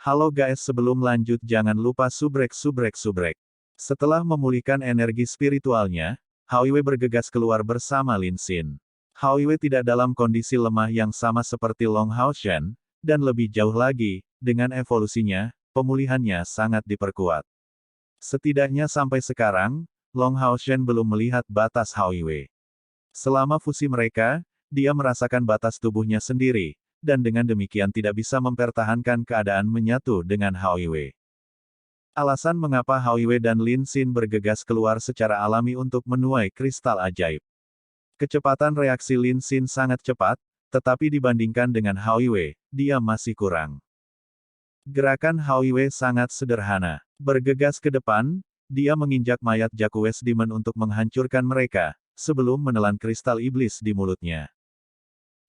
Halo guys, sebelum lanjut jangan lupa subrek. Setelah memulihkan energi spiritualnya, Hao bergegas keluar bersama Lin Xin. Hao tidak dalam kondisi lemah yang sama seperti Long Haoshen, dan lebih jauh lagi, dengan evolusinya, pemulihannya sangat diperkuat. Setidaknya sampai sekarang, Long Haoshen belum melihat batas Hao. Selama fusi mereka, dia merasakan batas tubuhnya sendiri, dan dengan demikian tidak bisa mempertahankan keadaan menyatu dengan Hao. Alasan mengapa Hao dan Lin Xin bergegas keluar secara alami untuk menuai kristal ajaib. Kecepatan reaksi Lin Xin sangat cepat, tetapi dibandingkan dengan Hao, dia masih kurang. Gerakan Hao sangat sederhana. Bergegas ke depan, dia menginjak mayat Jakues Demon untuk menghancurkan mereka, sebelum menelan kristal iblis di mulutnya.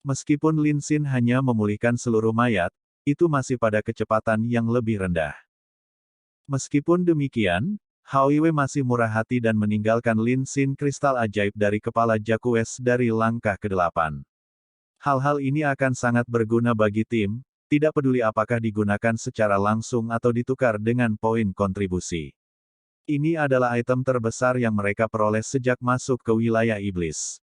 Meskipun Lin Xin hanya memulihkan seluruh mayat, itu masih pada kecepatan yang lebih rendah. Meskipun demikian, Hao masih murah hati dan meninggalkan Lin Xin kristal ajaib dari kepala Jakues dari langkah ke-8. Hal-hal ini akan sangat berguna bagi tim, tidak peduli apakah digunakan secara langsung atau ditukar dengan poin kontribusi. Ini adalah item terbesar yang mereka peroleh sejak masuk ke wilayah iblis.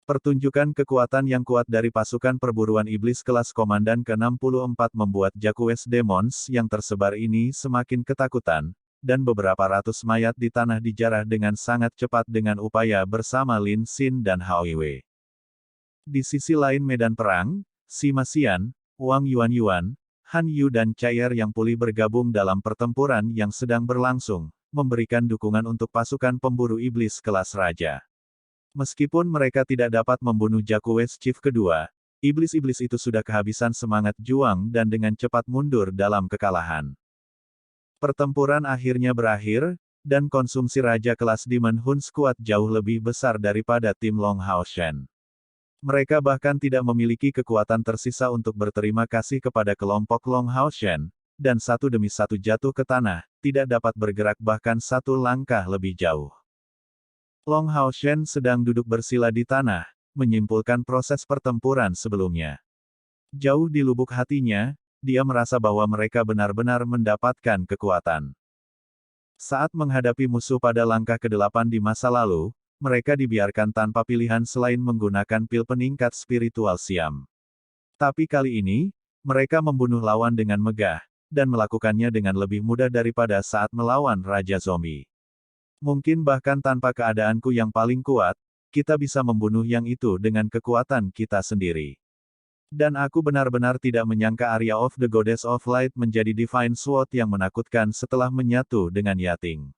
Pertunjukan kekuatan yang kuat dari pasukan perburuan iblis kelas komandan ke-64 membuat Jakues Demons yang tersebar ini semakin ketakutan, dan beberapa ratus mayat di tanah dijarah dengan sangat cepat dengan upaya bersama Lin Xin dan Hao. Di sisi lain medan perang, Sima Xian, Wang Yuan, Han Yu dan Cair yang pulih bergabung dalam pertempuran yang sedang berlangsung, memberikan dukungan untuk pasukan pemburu iblis kelas raja. Meskipun mereka tidak dapat membunuh Jakues Chief kedua, iblis-iblis itu sudah kehabisan semangat juang dan dengan cepat mundur dalam kekalahan. Pertempuran akhirnya berakhir, dan konsumsi Raja kelas Demon Hun Squad jauh lebih besar daripada tim Long Haoshen. Mereka bahkan tidak memiliki kekuatan tersisa untuk berterima kasih kepada kelompok Long Haoshen, dan satu demi satu jatuh ke tanah, tidak dapat bergerak bahkan satu langkah lebih jauh. Long Haoshen sedang duduk bersila di tanah, menyimpulkan proses pertempuran sebelumnya. Jauh di lubuk hatinya, dia merasa bahwa mereka benar-benar mendapatkan kekuatan. Saat menghadapi musuh pada langkah ke-8 di masa lalu, mereka dibiarkan tanpa pilihan selain menggunakan pil peningkat spiritual Siam. Tapi kali ini, mereka membunuh lawan dengan megah, dan melakukannya dengan lebih mudah daripada saat melawan Raja Zombie. Mungkin bahkan tanpa keadaanku yang paling kuat, kita bisa membunuh yang itu dengan kekuatan kita sendiri. Dan aku benar-benar tidak menyangka Area of the Goddess of Light menjadi Divine Sword yang menakutkan setelah menyatu dengan Yating.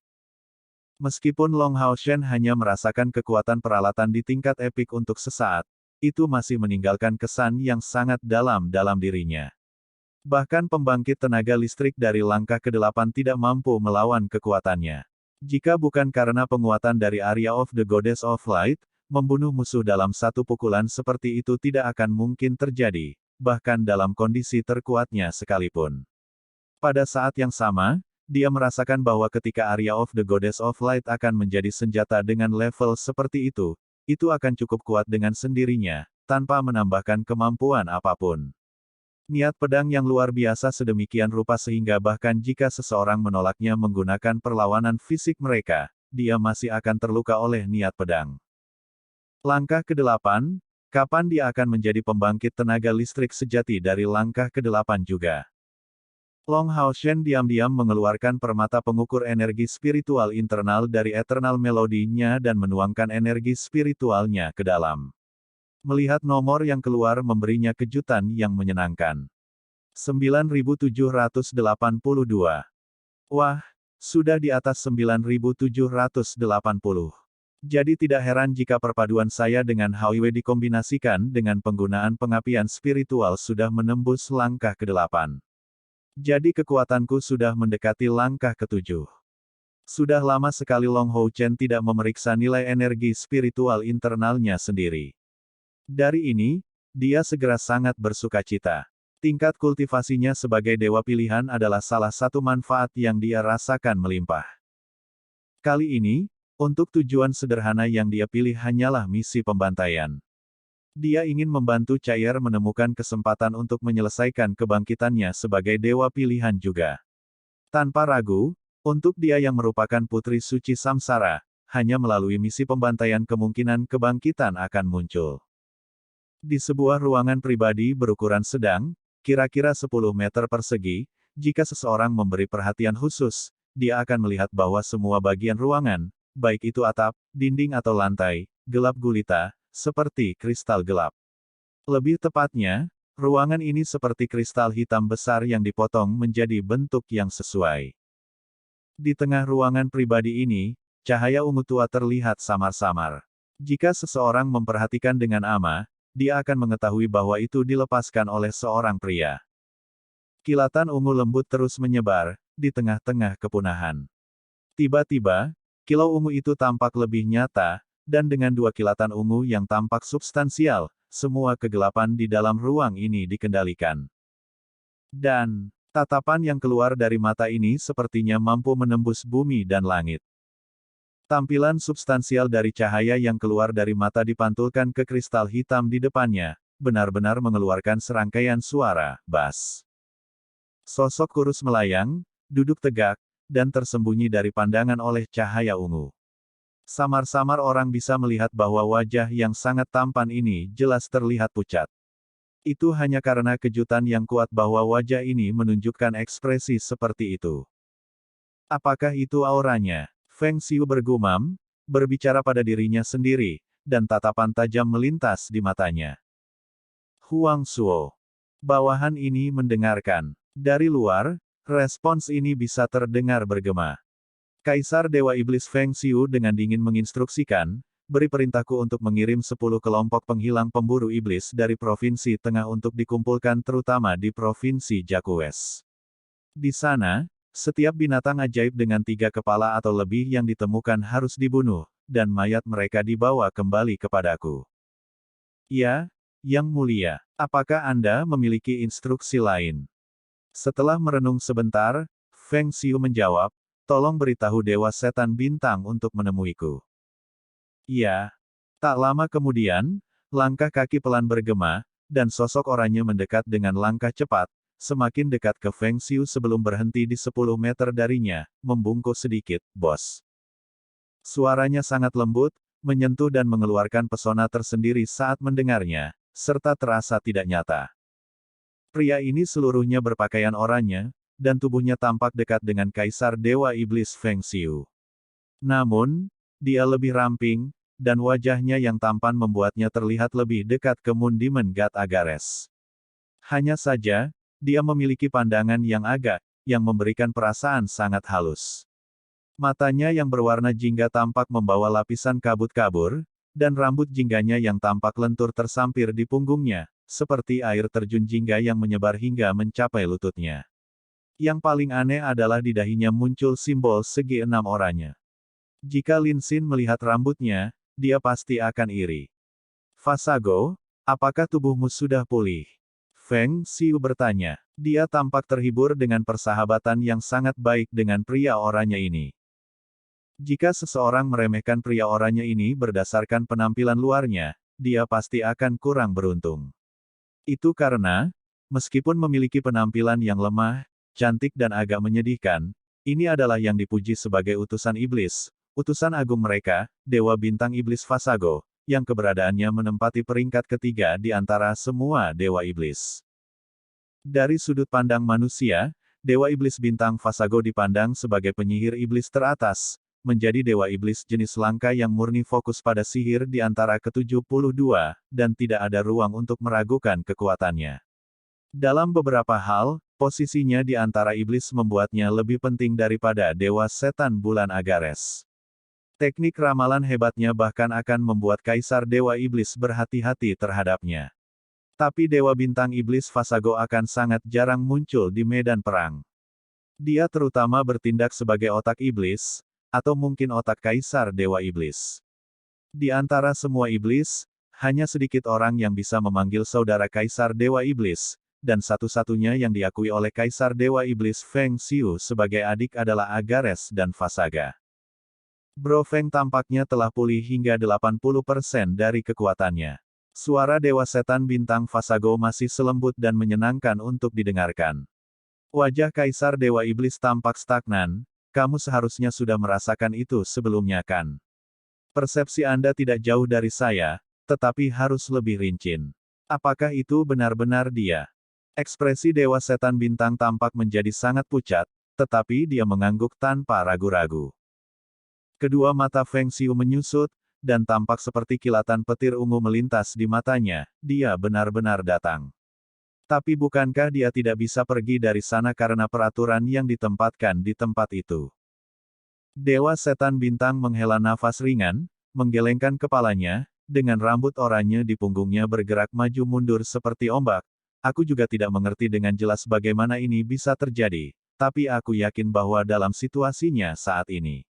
Meskipun Long Haoshen hanya merasakan kekuatan peralatan di tingkat epik untuk sesaat, itu masih meninggalkan kesan yang sangat dalam dalam dirinya. Bahkan pembangkit tenaga listrik dari langkah ke-8 tidak mampu melawan kekuatannya. Jika bukan karena penguatan dari Area of the Goddess of Light, membunuh musuh dalam satu pukulan seperti itu tidak akan mungkin terjadi, bahkan dalam kondisi terkuatnya sekalipun. Pada saat yang sama, dia merasakan bahwa ketika Area of the Goddess of Light akan menjadi senjata dengan level seperti itu akan cukup kuat dengan sendirinya, tanpa menambahkan kemampuan apapun. Niat pedang yang luar biasa sedemikian rupa sehingga bahkan jika seseorang menolaknya menggunakan perlawanan fisik mereka, dia masih akan terluka oleh niat pedang. Langkah ke-8, kapan dia akan menjadi pembangkit tenaga listrik sejati dari langkah ke-8 juga? Long Haoshen diam-diam mengeluarkan permata pengukur energi spiritual internal dari Eternal Melody-nya dan menuangkan energi spiritualnya ke dalam. Melihat nomor yang keluar memberinya kejutan yang menyenangkan. 9782. Wah, sudah di atas 9780. Jadi tidak heran jika perpaduan saya dengan Hao dikombinasikan dengan penggunaan pengapian spiritual sudah menembus langkah ke-8. Jadi kekuatanku sudah mendekati langkah ke-7. Sudah lama sekali Long Haoshen tidak memeriksa nilai energi spiritual internalnya sendiri. Dari ini, dia segera sangat bersukacita. Tingkat kultivasinya sebagai dewa pilihan adalah salah satu manfaat yang dia rasakan melimpah. Kali ini, untuk tujuan sederhana yang dia pilih hanyalah misi pembantaian. Dia ingin membantu Cair menemukan kesempatan untuk menyelesaikan kebangkitannya sebagai dewa pilihan juga. Tanpa ragu, untuk dia yang merupakan putri suci samsara, hanya melalui misi pembantaian kemungkinan kebangkitan akan muncul. Di sebuah ruangan pribadi berukuran sedang, kira-kira 10 meter persegi, jika seseorang memberi perhatian khusus, dia akan melihat bahwa semua bagian ruangan, baik itu atap, dinding atau lantai, gelap gulita, seperti kristal gelap. Lebih tepatnya, ruangan ini seperti kristal hitam besar yang dipotong menjadi bentuk yang sesuai. Di tengah ruangan pribadi ini, cahaya ungu tua terlihat samar-samar. Jika seseorang memperhatikan dengan ama, dia akan mengetahui bahwa itu dilepaskan oleh seorang pria. Kilatan ungu lembut terus menyebar, di tengah-tengah kepunahan. Tiba-tiba, kilau ungu itu tampak lebih nyata, dan dengan dua kilatan ungu yang tampak substansial, semua kegelapan di dalam ruang ini dikendalikan. Dan, tatapan yang keluar dari mata ini sepertinya mampu menembus bumi dan langit. Tampilan substansial dari cahaya yang keluar dari mata dipantulkan ke kristal hitam di depannya, benar-benar mengeluarkan serangkaian suara, bass. Sosok kurus melayang, duduk tegak, dan tersembunyi dari pandangan oleh cahaya ungu. Samar-samar orang bisa melihat bahwa wajah yang sangat tampan ini jelas terlihat pucat. Itu hanya karena kejutan yang kuat bahwa wajah ini menunjukkan ekspresi seperti itu. Apakah itu auranya? Feng Xiu bergumam, berbicara pada dirinya sendiri, dan tatapan tajam melintas di matanya. Huang Suo. Bawahan ini mendengarkan. Dari luar, respons ini bisa terdengar bergema. Kaisar Dewa Iblis Feng Xiu dengan dingin menginstruksikan, beri perintahku untuk mengirim 10 kelompok penghilang pemburu iblis dari Provinsi Tengah untuk dikumpulkan terutama di Provinsi Jakues. Di sana, setiap binatang ajaib dengan 3 kepala atau lebih yang ditemukan harus dibunuh, dan mayat mereka dibawa kembali kepadaku. Ya, Yang Mulia, apakah Anda memiliki instruksi lain? Setelah merenung sebentar, Feng Xiu menjawab, tolong beritahu Dewa Setan Bintang untuk menemuiku. Iya. Tak lama kemudian, langkah kaki pelan bergema, dan sosok oranye mendekat dengan langkah cepat, semakin dekat ke Feng Xiu sebelum berhenti di 10 meter darinya, membungkuk sedikit, bos. Suaranya sangat lembut, menyentuh dan mengeluarkan pesona tersendiri saat mendengarnya, serta terasa tidak nyata. Pria ini seluruhnya berpakaian oranye, dan tubuhnya tampak dekat dengan Kaisar Dewa Iblis Feng Xiu. Namun, dia lebih ramping, dan wajahnya yang tampan membuatnya terlihat lebih dekat ke Moon Demon God Agares. Hanya saja, dia memiliki pandangan yang yang memberikan perasaan sangat halus. Matanya yang berwarna jingga tampak membawa lapisan kabut-kabur, dan rambut jingganya yang tampak lentur tersampir di punggungnya, seperti air terjun jingga yang menyebar hingga mencapai lututnya. Yang paling aneh adalah di dahinya muncul simbol segi 6 oranye. Jika Lin Xin melihat rambutnya, dia pasti akan iri. Fasago, apakah tubuhmu sudah pulih? Feng Xiu bertanya. Dia tampak terhibur dengan persahabatan yang sangat baik dengan pria oranye ini. Jika seseorang meremehkan pria oranye ini berdasarkan penampilan luarnya, dia pasti akan kurang beruntung. Itu karena, meskipun memiliki penampilan yang lemah, cantik dan agak menyedihkan, ini adalah yang dipuji sebagai utusan iblis, utusan agung mereka, Dewa Bintang Iblis Fasago, yang keberadaannya menempati peringkat ketiga di antara semua Dewa Iblis. Dari sudut pandang manusia, Dewa Iblis Bintang Fasago dipandang sebagai penyihir iblis teratas, menjadi Dewa Iblis jenis langka yang murni fokus pada sihir di antara ke-72, dan tidak ada ruang untuk meragukan kekuatannya. Dalam beberapa hal, posisinya di antara iblis membuatnya lebih penting daripada Dewa Setan Bulan Agares. Teknik ramalan hebatnya bahkan akan membuat Kaisar Dewa Iblis berhati-hati terhadapnya. Tapi Dewa Bintang Iblis Fasago akan sangat jarang muncul di medan perang. Dia terutama bertindak sebagai otak iblis, atau mungkin otak Kaisar Dewa Iblis. Di antara semua iblis, hanya sedikit orang yang bisa memanggil saudara Kaisar Dewa Iblis, dan satu-satunya yang diakui oleh Kaisar Dewa Iblis Feng Xiu sebagai adik adalah Agares dan Fasaga. Bro Feng tampaknya telah pulih hingga 80% dari kekuatannya. Suara Dewa Setan Bintang Vasago masih selembut dan menyenangkan untuk didengarkan. Wajah Kaisar Dewa Iblis tampak stagnan, kamu seharusnya sudah merasakan itu sebelumnya kan? Persepsi Anda tidak jauh dari saya, tetapi harus lebih rinci. Apakah itu benar-benar dia? Ekspresi Dewa Setan Bintang tampak menjadi sangat pucat, tetapi dia mengangguk tanpa ragu-ragu. Kedua mata Feng Xiu menyusut, dan tampak seperti kilatan petir ungu melintas di matanya, dia benar-benar datang. Tapi bukankah dia tidak bisa pergi dari sana karena peraturan yang ditempatkan di tempat itu? Dewa Setan Bintang menghela nafas ringan, menggelengkan kepalanya, dengan rambut oranye di punggungnya bergerak maju mundur seperti ombak. Aku juga tidak mengerti dengan jelas bagaimana ini bisa terjadi, tapi aku yakin bahwa dalam situasinya saat ini,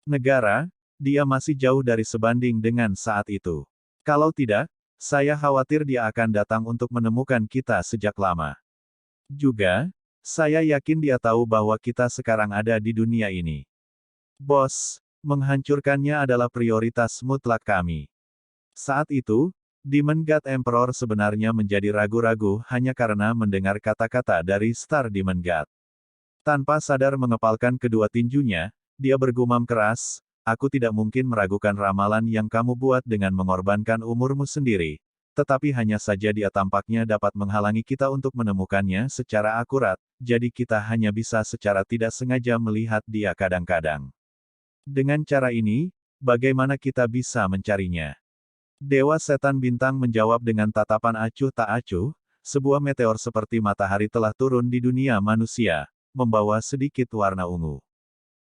negara, dia masih jauh dari sebanding dengan saat itu. Kalau tidak, saya khawatir dia akan datang untuk menemukan kita sejak lama. Juga, saya yakin dia tahu bahwa kita sekarang ada di dunia ini. Bos, menghancurkannya adalah prioritas mutlak kami. Saat itu, Demon God Emperor sebenarnya menjadi ragu-ragu hanya karena mendengar kata-kata dari Star Demon God. Tanpa sadar mengepalkan kedua tinjunya, dia bergumam keras, aku tidak mungkin meragukan ramalan yang kamu buat dengan mengorbankan umurmu sendiri, tetapi hanya saja dia tampaknya dapat menghalangi kita untuk menemukannya secara akurat, jadi kita hanya bisa secara tidak sengaja melihat dia kadang-kadang. Dengan cara ini, bagaimana kita bisa mencarinya? Dewa Setan Bintang menjawab dengan tatapan acuh tak acuh, sebuah meteor seperti matahari telah turun di dunia manusia, membawa sedikit warna ungu.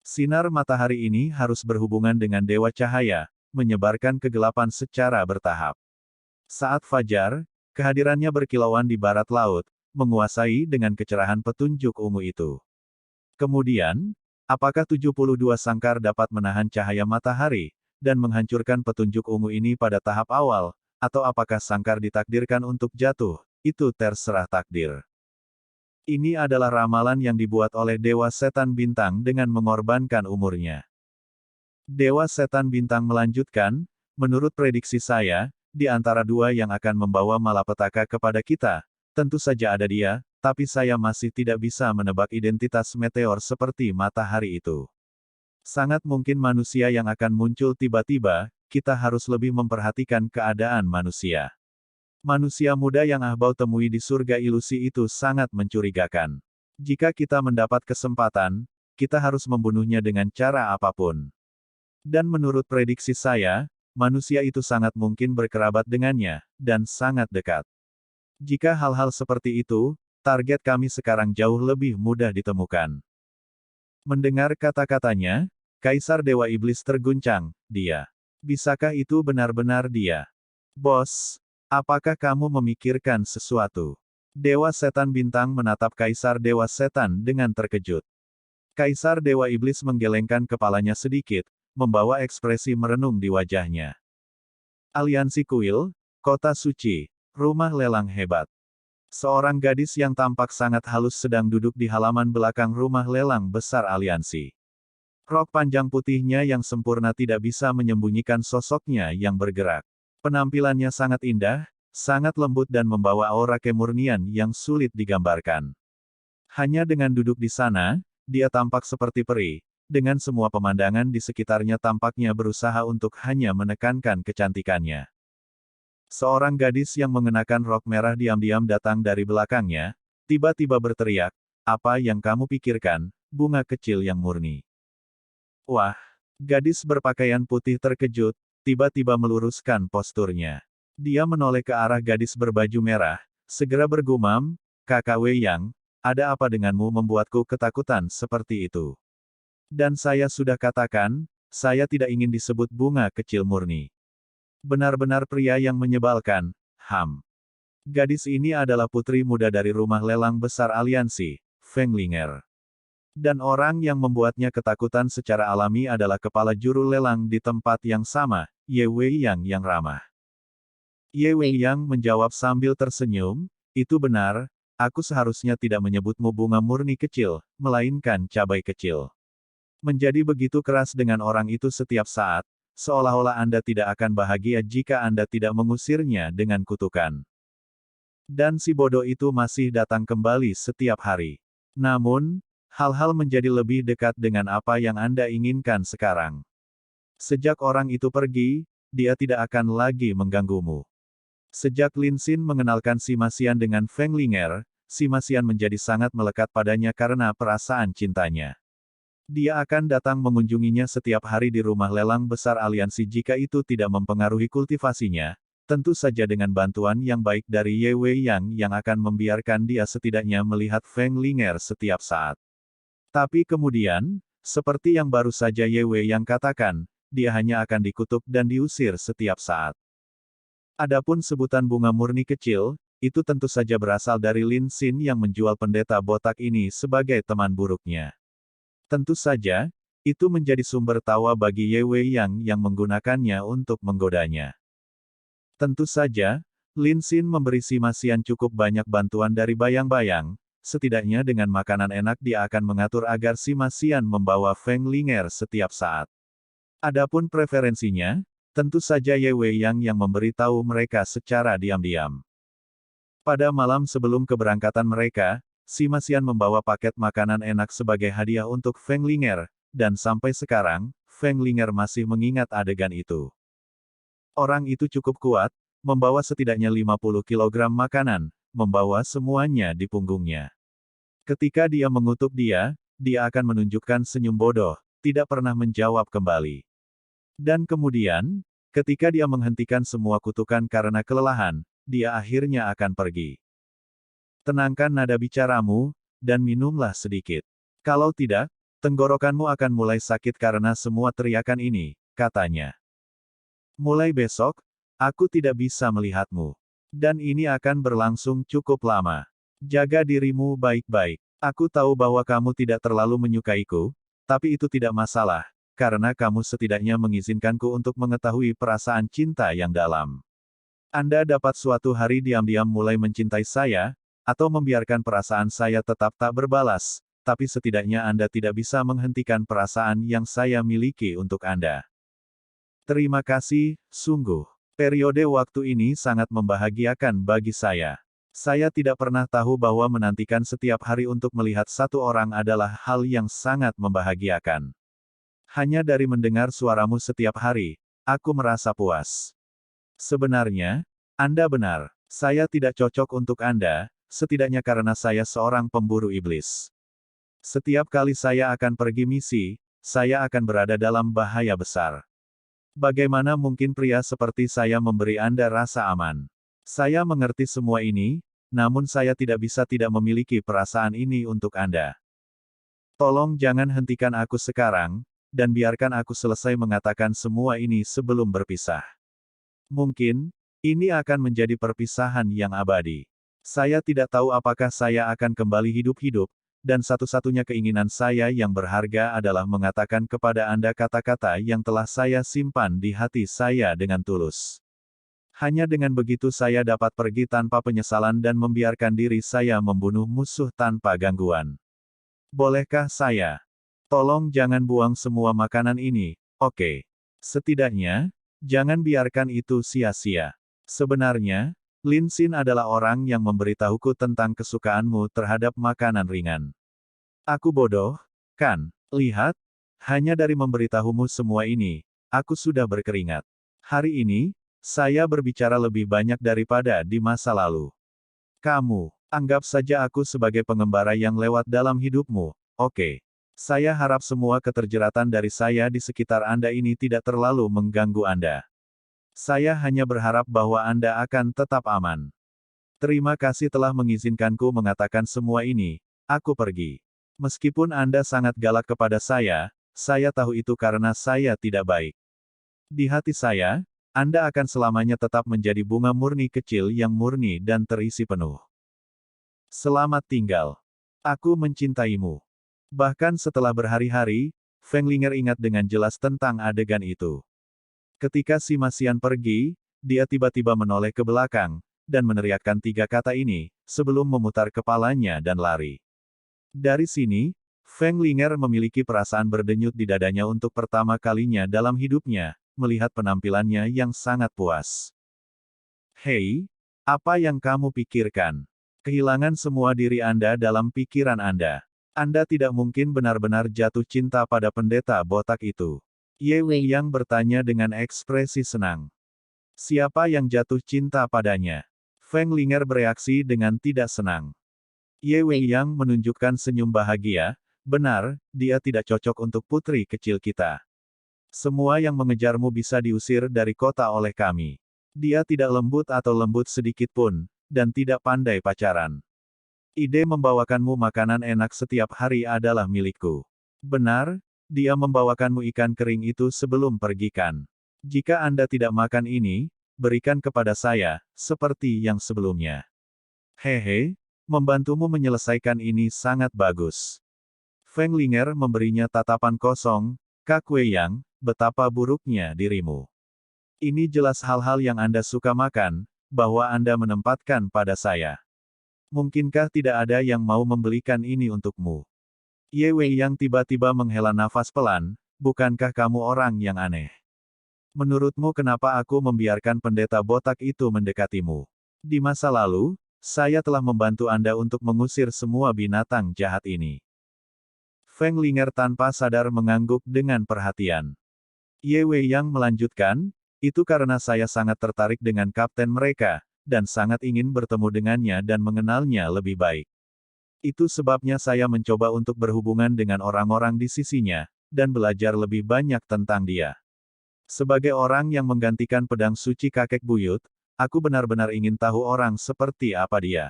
Sinar matahari ini harus berhubungan dengan Dewa Cahaya, menyebarkan kegelapan secara bertahap. Saat fajar, kehadirannya berkilauan di barat laut, menguasai dengan kecerahan petunjuk ungu itu. Kemudian, apakah 72 sangkar dapat menahan cahaya matahari, dan menghancurkan petunjuk ungu ini pada tahap awal, atau apakah sangkar ditakdirkan untuk jatuh, itu terserah takdir. Ini adalah ramalan yang dibuat oleh Dewa Setan Bintang dengan mengorbankan umurnya. Dewa Setan Bintang melanjutkan, menurut prediksi saya, di antara dua yang akan membawa malapetaka kepada kita, tentu saja ada dia, tapi saya masih tidak bisa menebak identitas meteor seperti matahari itu. Sangat mungkin manusia yang akan muncul tiba-tiba, kita harus lebih memperhatikan keadaan manusia. Manusia muda yang Ahbau temui di surga ilusi itu sangat mencurigakan. Jika kita mendapat kesempatan, kita harus membunuhnya dengan cara apapun. Dan menurut prediksi saya, manusia itu sangat mungkin berkerabat dengannya, dan sangat dekat. Jika hal-hal seperti itu, target kami sekarang jauh lebih mudah ditemukan. Mendengar kata-katanya, Kaisar Dewa Iblis terguncang, dia. Bisakah itu benar-benar dia? Bos, apakah kamu memikirkan sesuatu? Dewa Setan Bintang menatap Kaisar Dewa Setan dengan terkejut. Kaisar Dewa Iblis menggelengkan kepalanya sedikit, membawa ekspresi merenung di wajahnya. Aliansi Kuil, Kota Suci, rumah lelang hebat. Seorang gadis yang tampak sangat halus sedang duduk di halaman belakang rumah lelang besar aliansi. Rok panjang putihnya yang sempurna tidak bisa menyembunyikan sosoknya yang bergerak. Penampilannya sangat indah, sangat lembut dan membawa aura kemurnian yang sulit digambarkan. Hanya dengan duduk di sana, dia tampak seperti peri, dengan semua pemandangan di sekitarnya tampaknya berusaha untuk hanya menekankan kecantikannya. Seorang gadis yang mengenakan rok merah diam-diam datang dari belakangnya, tiba-tiba berteriak, "Apa yang kamu pikirkan, bunga kecil yang murni?" Wah! Gadis berpakaian putih terkejut, tiba-tiba meluruskan posturnya. Dia menoleh ke arah gadis berbaju merah, segera bergumam, "Kakak Wei Yang, ada apa denganmu membuatku ketakutan seperti itu?" Dan saya sudah katakan, saya tidak ingin disebut bunga kecil murni. Benar-benar pria yang menyebalkan, Gadis ini adalah putri muda dari rumah lelang besar aliansi, Feng Linger. Dan orang yang membuatnya ketakutan secara alami adalah kepala juru lelang di tempat yang sama, Ye Wei yang ramah. Ye Wei Yang menjawab sambil tersenyum, "Itu benar, aku seharusnya tidak menyebutmu bunga murni kecil, melainkan cabai kecil." Menjadi begitu keras dengan orang itu setiap saat, seolah-olah Anda tidak akan bahagia jika Anda tidak mengusirnya dengan kutukan. Dan si bodoh itu masih datang kembali setiap hari. Namun, hal-hal menjadi lebih dekat dengan apa yang Anda inginkan sekarang. Sejak orang itu pergi, dia tidak akan lagi mengganggumu. Sejak Lin Xin mengenalkan si Masian dengan Feng Linger, si Masian menjadi sangat melekat padanya karena perasaan cintanya. Dia akan datang mengunjunginya setiap hari di rumah lelang besar aliansi jika itu tidak mempengaruhi kultivasinya, tentu saja dengan bantuan yang baik dari Ye Wei yang akan membiarkan dia setidaknya melihat Feng Linger setiap saat. Tapi kemudian, seperti yang baru saja Ye Wei katakan, dia hanya akan dikutuk dan diusir setiap saat. Adapun sebutan bunga murni kecil, itu tentu saja berasal dari Lin Xin yang menjual pendeta botak ini sebagai teman buruknya. Tentu saja, itu menjadi sumber tawa bagi Ye Wei yang menggunakannya untuk menggodanya. Tentu saja, Lin Xin memberi si Masian cukup banyak bantuan dari bayang-bayang, setidaknya dengan makanan enak dia akan mengatur agar si Masian membawa Feng Linger setiap saat. Adapun preferensinya, tentu saja Ye Wei yang memberitahu mereka secara diam-diam. Pada malam sebelum keberangkatan mereka, si Masian membawa paket makanan enak sebagai hadiah untuk Feng Linger, dan sampai sekarang, Feng Linger masih mengingat adegan itu. Orang itu cukup kuat, membawa setidaknya 50 kg makanan, membawa semuanya di punggungnya. Ketika dia mengutuk dia akan menunjukkan senyum bodoh, tidak pernah menjawab kembali. Dan kemudian, ketika dia menghentikan semua kutukan karena kelelahan, dia akhirnya akan pergi. Tenangkan nada bicaramu, dan minumlah sedikit. Kalau tidak, tenggorokanmu akan mulai sakit karena semua teriakan ini, katanya. Mulai besok, aku tidak bisa melihatmu. Dan ini akan berlangsung cukup lama. Jaga dirimu baik-baik. Aku tahu bahwa kamu tidak terlalu menyukaiku, tapi itu tidak masalah, karena kamu setidaknya mengizinkanku untuk mengetahui perasaan cinta yang dalam. Anda dapat suatu hari diam-diam mulai mencintai saya, atau membiarkan perasaan saya tetap tak berbalas, tapi setidaknya Anda tidak bisa menghentikan perasaan yang saya miliki untuk Anda. Terima kasih, sungguh. Periode waktu ini sangat membahagiakan bagi saya. Saya tidak pernah tahu bahwa menantikan setiap hari untuk melihat satu orang adalah hal yang sangat membahagiakan. Hanya dari mendengar suaramu setiap hari, aku merasa puas. Sebenarnya, Anda benar. Saya tidak cocok untuk Anda, setidaknya karena saya seorang pemburu iblis. Setiap kali saya akan pergi misi, saya akan berada dalam bahaya besar. Bagaimana mungkin pria seperti saya memberi Anda rasa aman? Saya mengerti semua ini, namun saya tidak bisa tidak memiliki perasaan ini untuk Anda. Tolong jangan hentikan aku sekarang, dan biarkan aku selesai mengatakan semua ini sebelum berpisah. Mungkin, ini akan menjadi perpisahan yang abadi. Saya tidak tahu apakah saya akan kembali hidup-hidup, dan satu-satunya keinginan saya yang berharga adalah mengatakan kepada Anda kata-kata yang telah saya simpan di hati saya dengan tulus. Hanya dengan begitu saya dapat pergi tanpa penyesalan dan membiarkan diri saya membunuh musuh tanpa gangguan. Bolehkah saya? Tolong jangan buang semua makanan ini, oke? Setidaknya, jangan biarkan itu sia-sia. Sebenarnya, Lin Xin adalah orang yang memberitahuku tentang kesukaanmu terhadap makanan ringan. Aku bodoh, kan? Lihat, hanya dari memberitahumu semua ini, aku sudah berkeringat. Hari ini, saya berbicara lebih banyak daripada di masa lalu. Kamu, anggap saja aku sebagai pengembara yang lewat dalam hidupmu, oke? Saya harap semua keterjeratan dari saya di sekitar Anda ini tidak terlalu mengganggu Anda. Saya hanya berharap bahwa Anda akan tetap aman. Terima kasih telah mengizinkanku mengatakan semua ini, aku pergi. Meskipun Anda sangat galak kepada saya tahu itu karena saya tidak baik. Di hati saya, Anda akan selamanya tetap menjadi bunga murni kecil yang murni dan terisi penuh. Selamat tinggal. Aku mencintaimu. Bahkan setelah berhari-hari, Feng Linger ingat dengan jelas tentang adegan itu. Ketika si Masian pergi, dia tiba-tiba menoleh ke belakang, dan meneriakkan 3 kata ini, sebelum memutar kepalanya dan lari. Dari sini, Feng Linger memiliki perasaan berdenyut di dadanya untuk pertama kalinya dalam hidupnya, melihat penampilannya yang sangat puas. Hei, apa yang kamu pikirkan? Kehilangan semua diri Anda dalam pikiran Anda. Anda tidak mungkin benar-benar jatuh cinta pada pendeta botak itu. Ye Weiyang bertanya dengan ekspresi senang. Siapa yang jatuh cinta padanya? Feng Linger bereaksi dengan tidak senang. Ye Weiyang menunjukkan senyum bahagia. Benar, dia tidak cocok untuk putri kecil kita. Semua yang mengejarmu bisa diusir dari kota oleh kami. Dia tidak lembut atau lembut sedikit pun, dan tidak pandai pacaran. Ide membawakanmu makanan enak setiap hari adalah milikku. Benar, dia membawakanmu ikan kering itu sebelum pergi kan. Jika Anda tidak makan ini, berikan kepada saya, seperti yang sebelumnya. Hehe, membantumu menyelesaikan ini sangat bagus. Feng Linger memberinya tatapan kosong. Kak Weiyang, betapa buruknya dirimu. Ini jelas hal-hal yang Anda suka makan, bahwa Anda menempatkan pada saya. Mungkinkah tidak ada yang mau membelikan ini untukmu? Ye Weiyang tiba-tiba menghela nafas pelan, bukankah kamu orang yang aneh? Menurutmu kenapa aku membiarkan pendeta botak itu mendekatimu? Di masa lalu, saya telah membantu Anda untuk mengusir semua binatang jahat ini. Feng Linger tanpa sadar mengangguk dengan perhatian. Ye Weiyang melanjutkan, itu karena saya sangat tertarik dengan kapten mereka, dan sangat ingin bertemu dengannya dan mengenalnya lebih baik. Itu sebabnya saya mencoba untuk berhubungan dengan orang-orang di sisinya, dan belajar lebih banyak tentang dia. Sebagai orang yang menggantikan pedang suci kakek buyut, aku benar-benar ingin tahu orang seperti apa dia.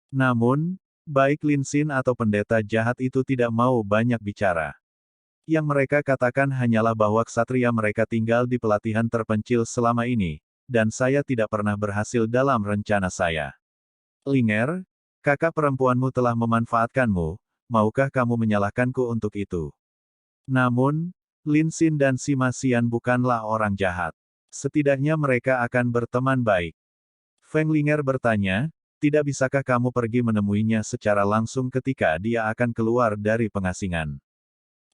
Namun, baik Lin Xin atau pendeta jahat itu tidak mau banyak bicara. Yang mereka katakan hanyalah bahwa ksatria mereka tinggal di pelatihan terpencil selama ini, dan saya tidak pernah berhasil dalam rencana saya. Linger, kakak perempuanmu telah memanfaatkanmu, maukah kamu menyalahkanku untuk itu? Namun, Lin Xin dan Sima Xian bukanlah orang jahat. Setidaknya mereka akan berteman baik. Feng Linger bertanya, tidak bisakah kamu pergi menemuinya secara langsung ketika dia akan keluar dari pengasingan?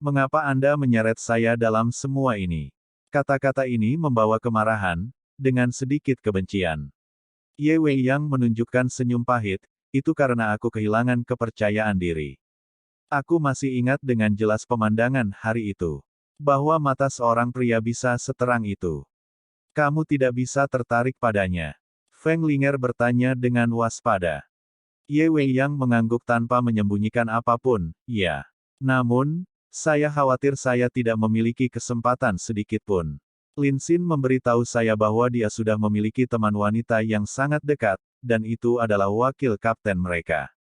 Mengapa Anda menyeret saya dalam semua ini? Kata-kata ini membawa kemarahan, dengan sedikit kebencian. Ye Weiyang menunjukkan senyum pahit, itu karena aku kehilangan kepercayaan diri. Aku masih ingat dengan jelas pemandangan hari itu. Bahwa mata seorang pria bisa seterang itu. Kamu tidak bisa tertarik padanya. Feng Linger bertanya dengan waspada. Ye Weiyang mengangguk tanpa menyembunyikan apapun, ya. Namun, saya khawatir saya tidak memiliki kesempatan sedikit pun. Lin Xin memberitahu saya bahwa dia sudah memiliki teman wanita yang sangat dekat, dan itu adalah wakil kapten mereka.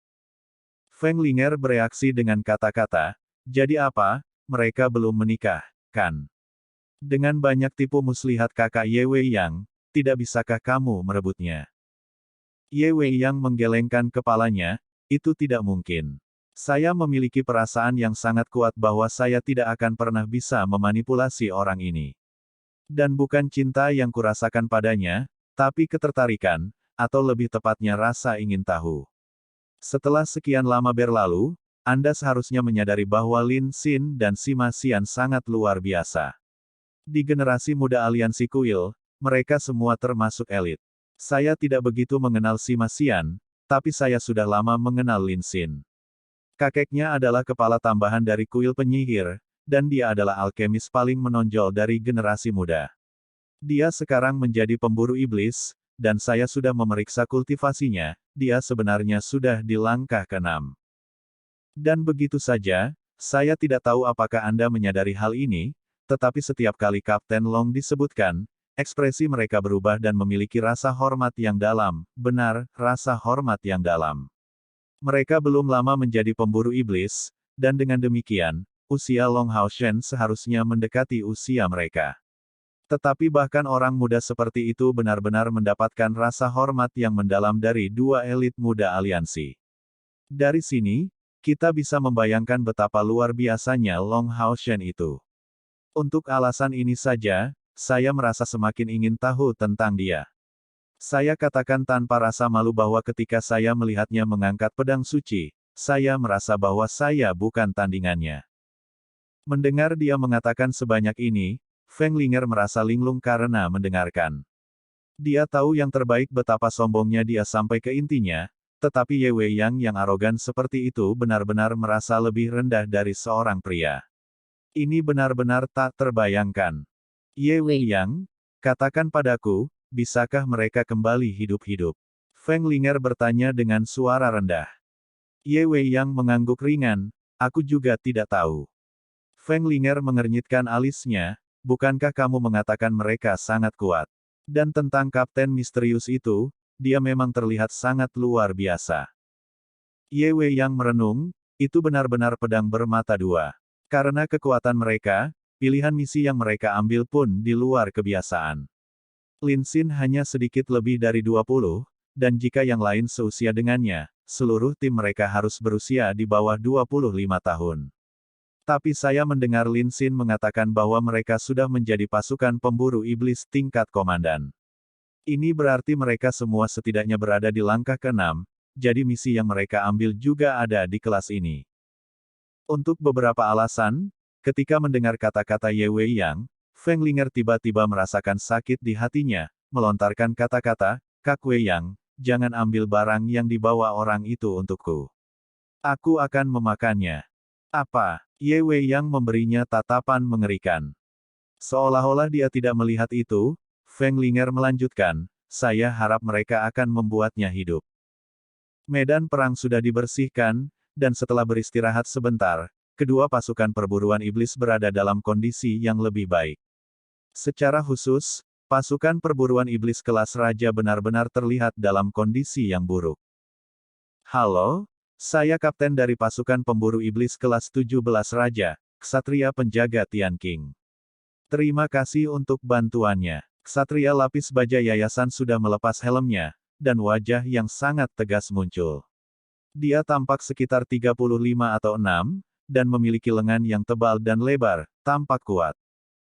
Feng Linger bereaksi dengan kata-kata, jadi apa, mereka belum menikah, kan? Dengan banyak tipu muslihat kakak Ye Weiyang, tidak bisakah kamu merebutnya? Ye Weiyang menggelengkan kepalanya, itu tidak mungkin. Saya memiliki perasaan yang sangat kuat bahwa saya tidak akan pernah bisa memanipulasi orang ini. Dan bukan cinta yang kurasakan padanya, tapi ketertarikan, atau lebih tepatnya rasa ingin tahu. Setelah sekian lama berlalu, Anda seharusnya menyadari bahwa Lin Xin dan Sima Xian sangat luar biasa. Di generasi muda aliansi kuil, mereka semua termasuk elit. Saya tidak begitu mengenal Sima Xian, tapi saya sudah lama mengenal Lin Xin. Kakeknya adalah kepala tambahan dari kuil penyihir, dan dia adalah alkemis paling menonjol dari generasi muda. Dia sekarang menjadi pemburu iblis, dan saya sudah memeriksa kultivasinya, dia sebenarnya sudah di langkah ke-6. Dan begitu saja, saya tidak tahu apakah Anda menyadari hal ini, tetapi setiap kali Kapten Long disebutkan, ekspresi mereka berubah dan memiliki rasa hormat yang dalam, benar, rasa hormat yang dalam. Mereka belum lama menjadi pemburu iblis, dan dengan demikian, usia Long Haoshen seharusnya mendekati usia mereka. Tetapi bahkan orang muda seperti itu benar-benar mendapatkan rasa hormat yang mendalam dari dua elit muda aliansi. Dari sini, kita bisa membayangkan betapa luar biasanya Long Haoshen itu. Untuk alasan ini saja, saya merasa semakin ingin tahu tentang dia. Saya katakan tanpa rasa malu bahwa ketika saya melihatnya mengangkat pedang suci, saya merasa bahwa saya bukan tandingannya. Mendengar dia mengatakan sebanyak ini, Feng Linger merasa linglung karena mendengarkan. Dia tahu yang terbaik betapa sombongnya dia sampai ke intinya, tetapi Ye Weiyang yang arogan seperti itu benar-benar merasa lebih rendah dari seorang pria. Ini benar-benar tak terbayangkan. Ye Weiyang, katakan padaku, bisakah mereka kembali hidup-hidup? Feng Linger bertanya dengan suara rendah. Ye Weiyang mengangguk ringan, aku juga tidak tahu. Feng Linger mengernyitkan alisnya, bukankah kamu mengatakan mereka sangat kuat? Dan tentang kapten misterius itu, dia memang terlihat sangat luar biasa. Ye Weiyang merenung, itu benar-benar pedang bermata dua. Karena kekuatan mereka, pilihan misi yang mereka ambil pun di luar kebiasaan. Lin Xin hanya sedikit lebih dari 20, dan jika yang lain seusia dengannya, seluruh tim mereka harus berusia di bawah 25 tahun. Tapi saya mendengar Lin Xin mengatakan bahwa mereka sudah menjadi pasukan pemburu iblis tingkat komandan. Ini berarti mereka semua setidaknya berada di langkah ke-6, jadi misi yang mereka ambil juga ada di kelas ini. Untuk beberapa alasan, ketika mendengar kata-kata Ye Weiyang, Feng Linger tiba-tiba merasakan sakit di hatinya, melontarkan kata-kata, Kak Weiyang, jangan ambil barang yang dibawa orang itu untukku. Aku akan memakannya. Apa? Ye Weiyang memberinya tatapan mengerikan. Seolah-olah dia tidak melihat itu, Feng Linger melanjutkan, saya harap mereka akan membuatnya hidup. Medan perang sudah dibersihkan, dan setelah beristirahat sebentar, kedua pasukan perburuan iblis berada dalam kondisi yang lebih baik. Secara khusus, pasukan perburuan iblis kelas raja benar-benar terlihat dalam kondisi yang buruk. Halo, saya kapten dari pasukan pemburu iblis kelas 17 raja, Ksatria penjaga Tian King. Terima kasih untuk bantuannya. Ksatria lapis baja yayasan sudah melepas helmnya, dan wajah yang sangat tegas muncul. Dia tampak sekitar 35 atau 6, dan memiliki lengan yang tebal dan lebar, tampak kuat.